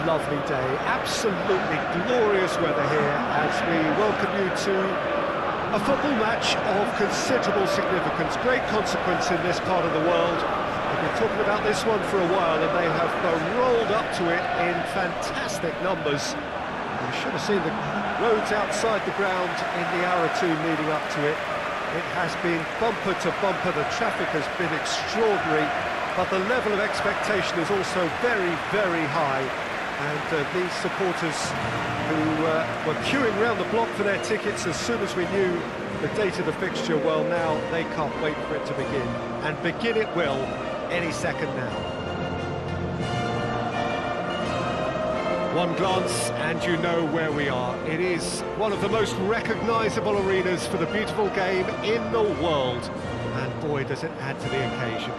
lovely day, absolutely glorious weather here as we welcome you to a football match of considerable significance, great consequence in this part of the world. We've been talking about this one for a while and they have rolled up to it in fantastic numbers. You should have seen the roads outside the ground in the hour or two leading up to it. It has been bumper to bumper, the traffic has been extraordinary, but the level of expectation is also very, very high. And these supporters who were queuing round the block for their tickets as soon as we knew the date of the fixture, well, now they can't wait for it to begin. And begin it will any second now. One glance and you know where we are. It is one of the most recognisable arenas for the beautiful game in the world. And boy, does it add to the occasion.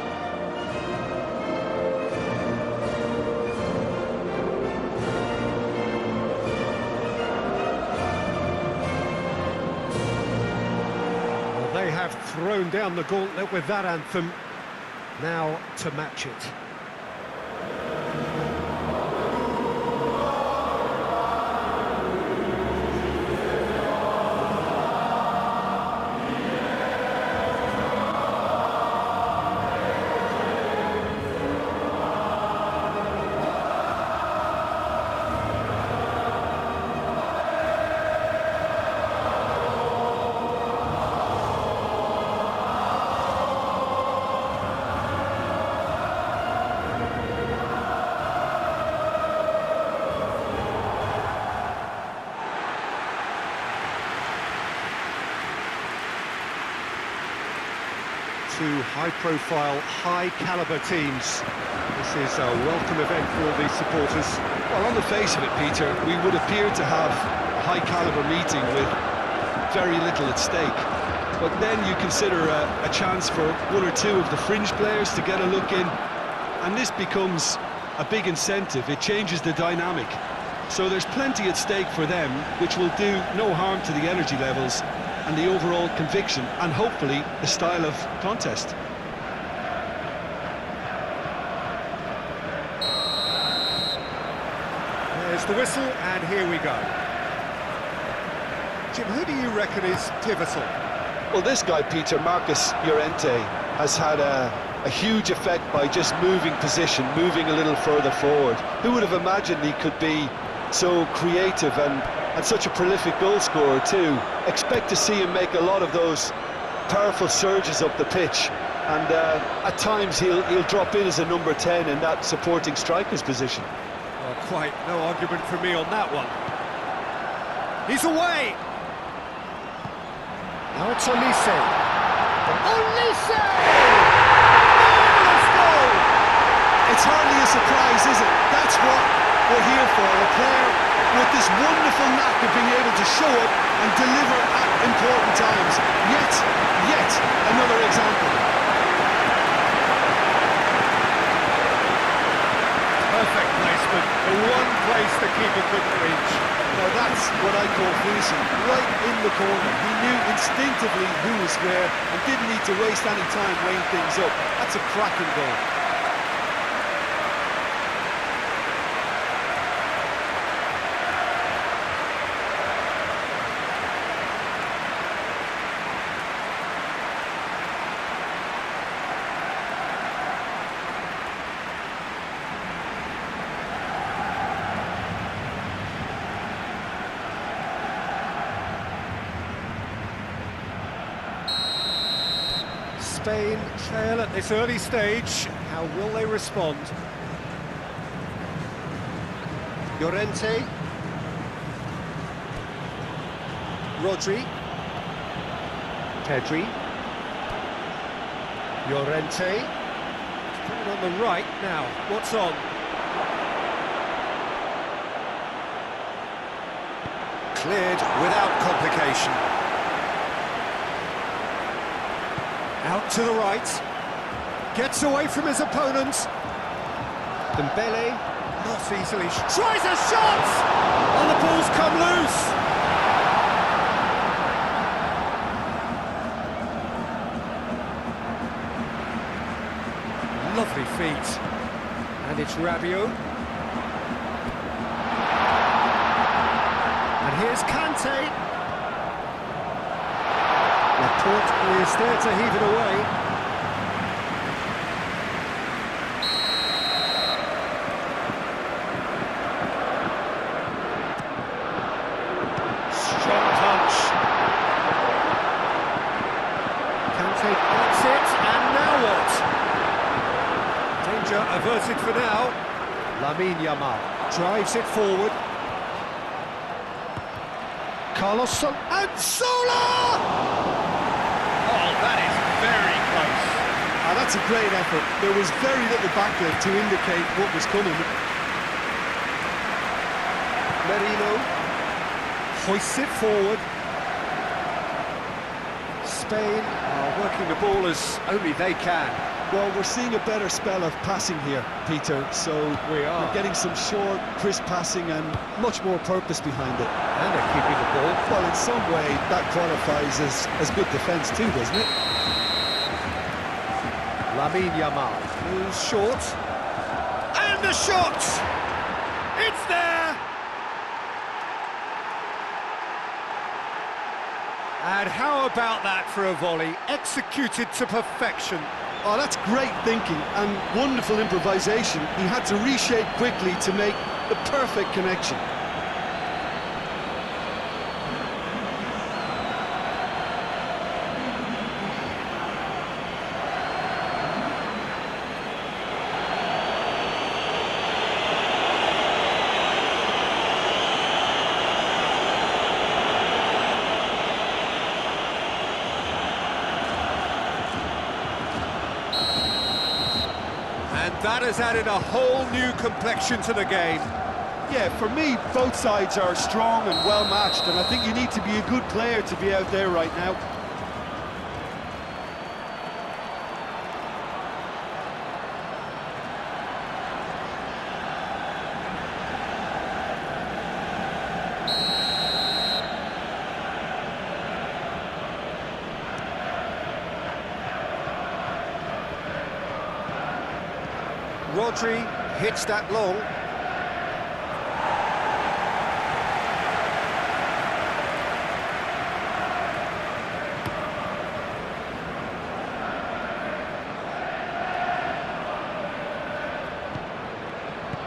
They have thrown down the gauntlet with that anthem. Now to match it. Two high-profile, high-caliber teams. This is a welcome event for all these supporters. Well, on the face of it, Peter, we would appear to have a high-caliber meeting with very little at stake. But then you consider a chance for one or two of the fringe players to get a look in, and this becomes a big incentive. It changes the dynamic. So there's plenty at stake for them, which will do no harm to the energy levels and the overall conviction, and hopefully the style of contest. There's the whistle, and here we go. Jim, who do you reckon is pivotal? Well, this guy, Peter, Marcus Llorente, has had a huge effect by just moving position, moving a little further forward. Who would have imagined he could be so creative and such a prolific goal scorer too? Expect to see him make a lot of those powerful surges up the pitch, and at times he'll drop in as a number 10 in that supporting striker's position. Well, quite no argument from me on that one. He's away! Now it's Olise. Olise! Marvellous goal! It's hardly a surprise, is it? That's what we're here for, a player with this wonderful knack of being able to show up and deliver at important times. Yet another example. Perfect placement, the one place the keeper couldn't reach. Now that's what I call finishing, right in the corner. He knew instinctively who was where and didn't need to waste any time weighing things up. That's a cracking goal. Spain trail at this early stage. How will they respond? Llorente. Rodri. Pedri. Llorente. Put it on the right now. What's on? Cleared without complication. Out to the right, gets away from his opponent. Dembele, not easily, tries a shot! And the ball's come loose! Lovely feet. And it's Rabiot. Kante. Laporte is there to heave it away. Strong touch. Kante gets it, and now what? Danger averted for now. Lamine Yamal drives it forward. Carlos and Sola! Oh, that is very close. That's a great effort. There was very little backlift to indicate what was coming. Merino hoists it forward. Spain are working the ball as only they can. Well, we're seeing a better spell of passing here, Peter, so we're getting some short, crisp passing and much more purpose behind it. And they're keeping the ball. Well, in some way, that qualifies as good defence too, doesn't it? Lamine Yamal moves short. And the shot! It's there! And how about that for a volley, executed to perfection? Oh, that's great thinking and wonderful improvisation. He had to reshape quickly to make the perfect connection. And that has added a whole new complexion to the game. Yeah, for me, both sides are strong and well-matched, and I think you need to be a good player to be out there right now. Rodri hits that long.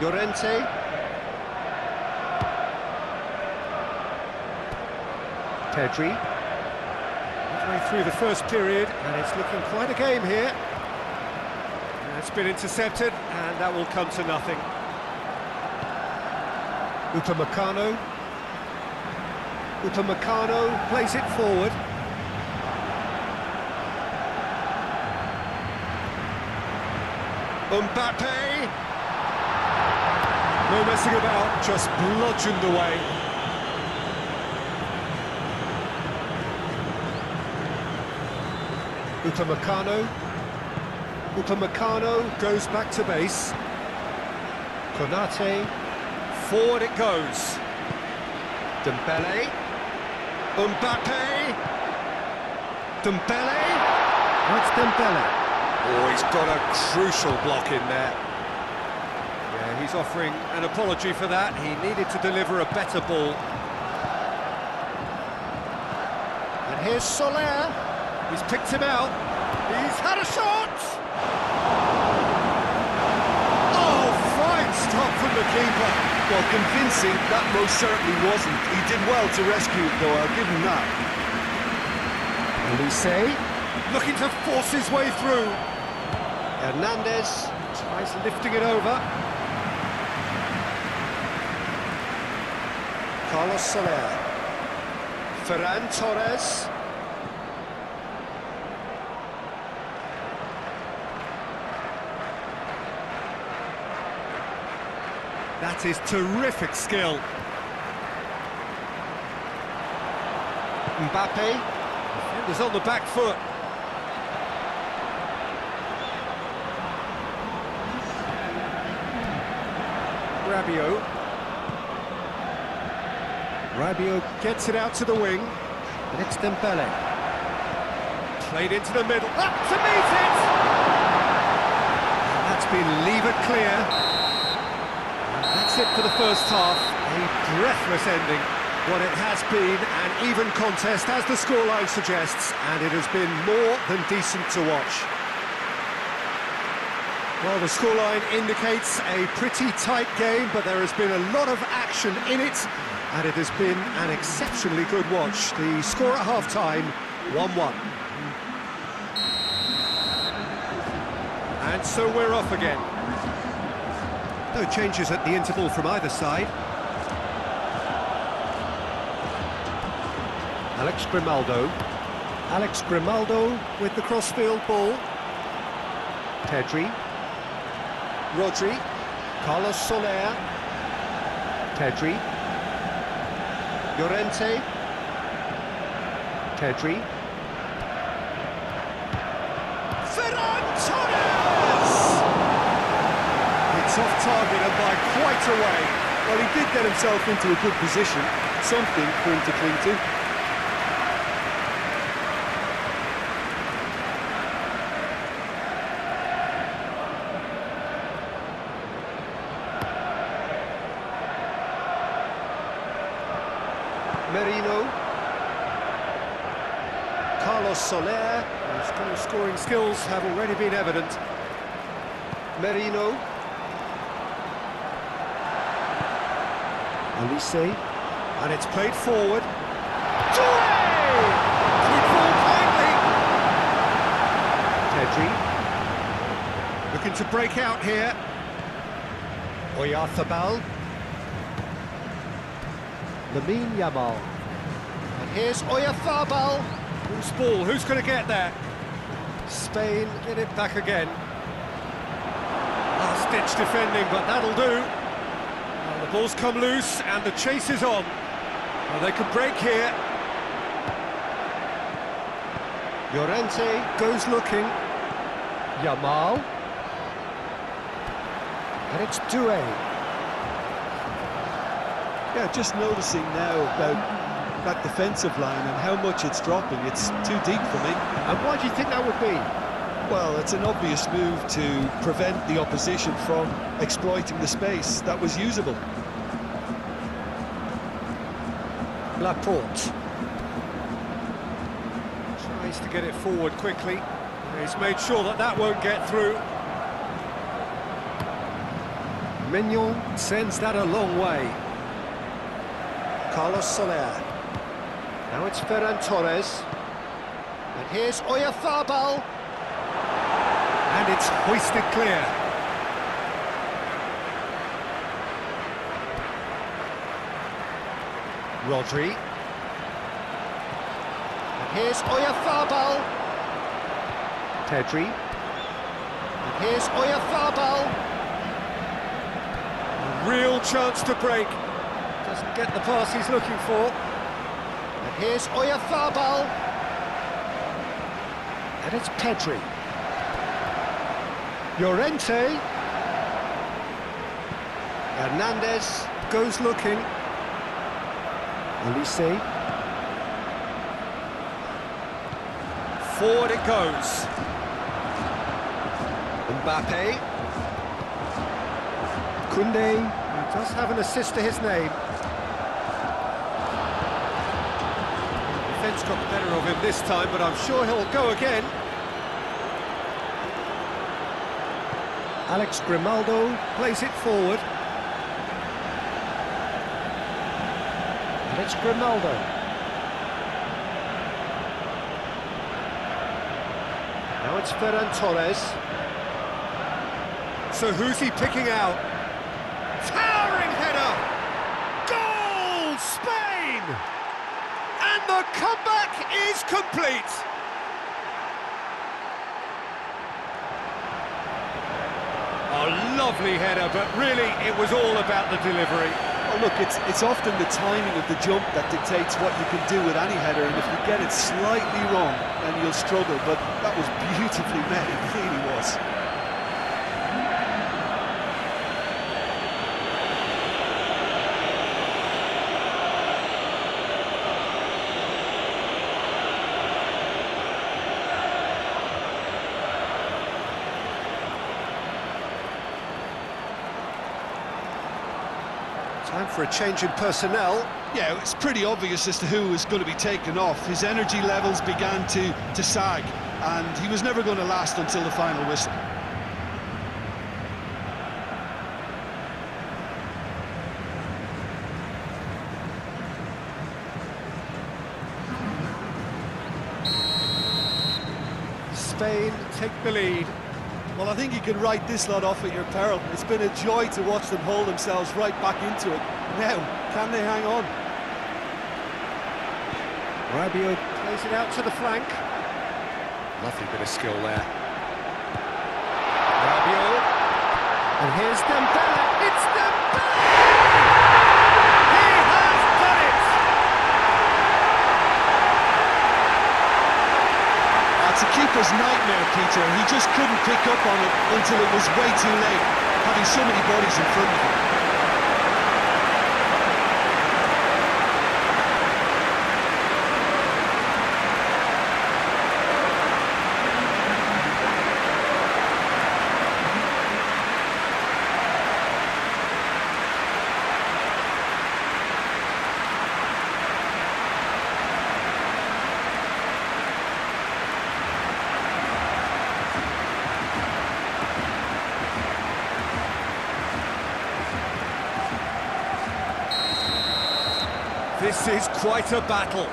Llorente. Pedri. Halfway through the first period, and it's looking quite a game here. It's been intercepted, and that will come to nothing. Upamecano. Upamecano plays it forward. Mbappe. No messing about, just bludgeoned away. Upamecano. Upamecano goes back to base. Konate, forward it goes. Dembele. Mbappe. Dembele. That's Dembele. Oh, he's got a crucial block in there. Yeah, he's offering an apology for that. He needed to deliver a better ball. And here's Soler. He's picked him out. He's had a shot! Oh, fine stop from the keeper. Well, convincing, that most certainly wasn't. He did well to rescue it, though, I'll give him that. Olise, looking to force his way through. Hernandez tries lifting it over. Carlos Soler. Ferran Torres. That is terrific skill. Mbappe, defenders on the back foot. Rabiot gets it out to the wing. And it's Dembele. Played into the middle, up to meet it! And that's been levered clear. That's it for the first half, a breathless ending. Well, it has been an even contest, as the scoreline suggests, and it has been more than decent to watch. Well, the scoreline indicates a pretty tight game, but there has been a lot of action in it, and it has been an exceptionally good watch. The score at half-time, 1-1. And so we're off again. No changes at the interval from either side. Alex Grimaldo with the crossfield ball. Pedri. Rodri. Carlos Soler. Pedri. Llorente. Pedri. Ferran Torres! It's off target and by quite a way. Well, he did get himself into a good position, something for him to cling to. Merino. Carlos Soler, whose goal-scoring skills have already been evident. Merino. Olise. And it's played forward. Toure! Good ball kindly. Pedri. Looking to break out here. Oyarzabal. Lamine Yamal. And here's Oyarzabal. Who's ball? Who's going to get there? Spain get it back again. Last-ditch defending, but that'll do. Well, the ball's come loose and the chase is on. Well, they can break here. Llorente goes looking. Yamal. And it's Doué. Yeah, just noticing now about that defensive line and how much it's dropping. It's too deep for me. And why do you think that would be? Well, it's an obvious move to prevent the opposition from exploiting the space that was usable. Laporte. Tries to get it forward quickly. He's made sure that that won't get through. Mignon sends that a long way. Carlos Soler. Now it's Ferran Torres. And here's Oyarzabal. And it's hoisted clear. Rodri. And here's Oyarzabal. Pedri. And here's Oyarzabal. Real chance to break. Doesn't get the pass he's looking for. And here's Oyarzabal. And it's Pedri. Llorente. Hernandez goes looking. Olise. Forward it goes. Mbappe. Koundé, who does have an assist to his name. Defence got the better of him this time, but I'm sure he'll go again. Alex Grimaldo plays it forward. And it's Grimaldo. Now it's Ferran Torres. So who's he picking out? Towering header! Goal, Spain! And the comeback is complete! A lovely header, but really it was all about the delivery. Well, look, it's often the timing of the jump that dictates what you can do with any header, and if you get it slightly wrong, then you'll struggle, but that was beautifully made, it really was. Time for a change in personnel. Yeah, it's pretty obvious as to who was going to be taken off. His energy levels began to sag, and he was never going to last until the final whistle. Spain take the lead. Well, I think you can write this lot off at your peril. It's been a joy to watch them hold themselves right back into it. Now, can they hang on? Rabiot plays it out to the flank. Lovely bit of skill there. Rabiot. And here's Dembele. It's Dembele! He has done it! It's a keeper's nightmare, Peter. He just couldn't pick up on it until it was way too late, having so many bodies in front of him. This is quite a battle.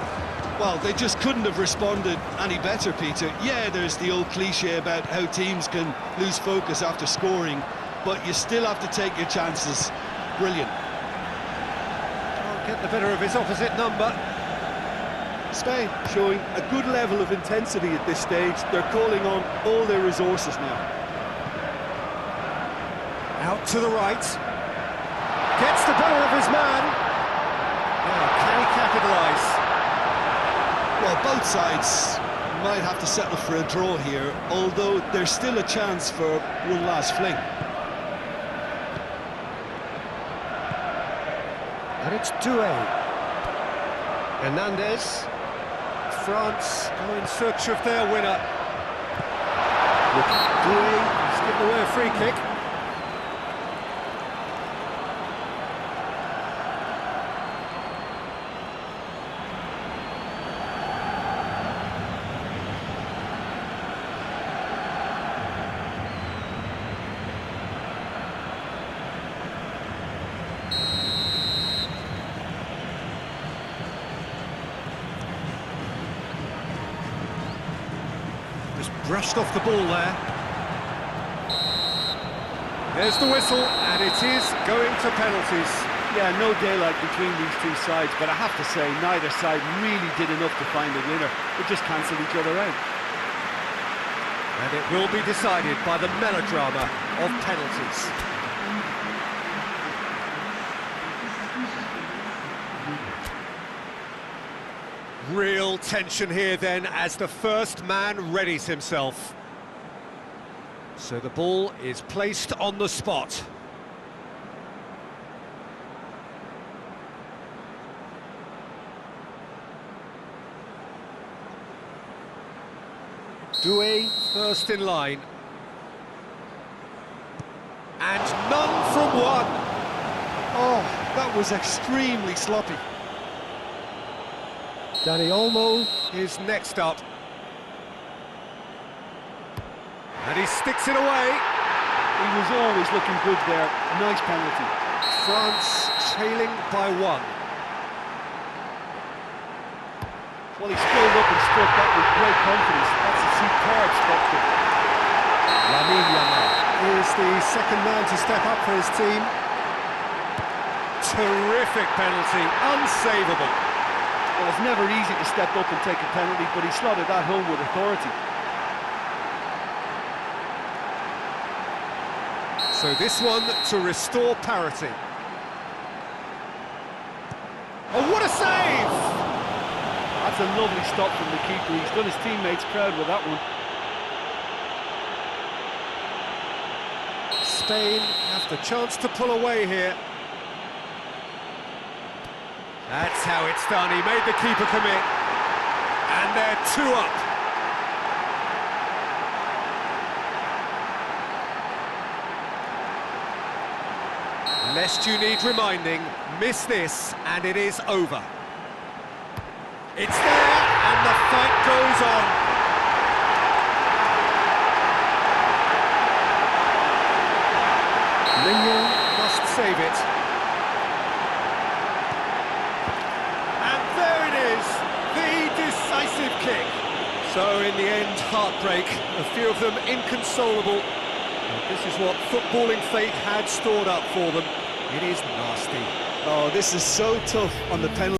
Well, they just couldn't have responded any better, Peter. Yeah, there's the old cliche about how teams can lose focus after scoring, but you still have to take your chances. Brilliant. Can't get the better of his opposite number. Spain showing a good level of intensity at this stage. They're calling on all their resources now. Out to the right. Gets the better of his man. Now, can he capitalise? Well, both sides might have to settle for a draw here, although there's still a chance for one last fling. And it's Doué. Hernandez. France go in search of their winner. Doué has given away a free kick. Brushed off the ball there. There's the whistle, and it is going to penalties. Yeah, no daylight between these two sides, but I have to say, neither side really did enough to find a winner. They just cancelled each other out. And it will be decided by the melodrama of penalties. Real tension here then as the first man readies himself. So the ball is placed on the spot. Doué first in line. And none from one. Oh, that was extremely sloppy. Dani Olmo is next up. And he sticks it away. He was always looking good there. Nice penalty. France trailing by one. Well, he pulled up and struck that with great confidence. That's a superb spot kick. Lamine Yamal is the second man to step up for his team. Terrific penalty, unsavable. Well, it's never easy to step up and take a penalty, but he slotted that home with authority. So this one to restore parity. Oh, what a save! That's a lovely stop from the keeper. He's done his teammates proud with that one. Spain have the chance to pull away here. That's how it's done. He made the keeper commit. And they're two up. Lest you need reminding, miss this and it is over. It's there and the fight goes on. Mignon must save it. And there it is, the decisive kick. So in the end, heartbreak, a few of them inconsolable. And this is what footballing fate had stored up for them. It is nasty. Oh, this is so tough on the penalty.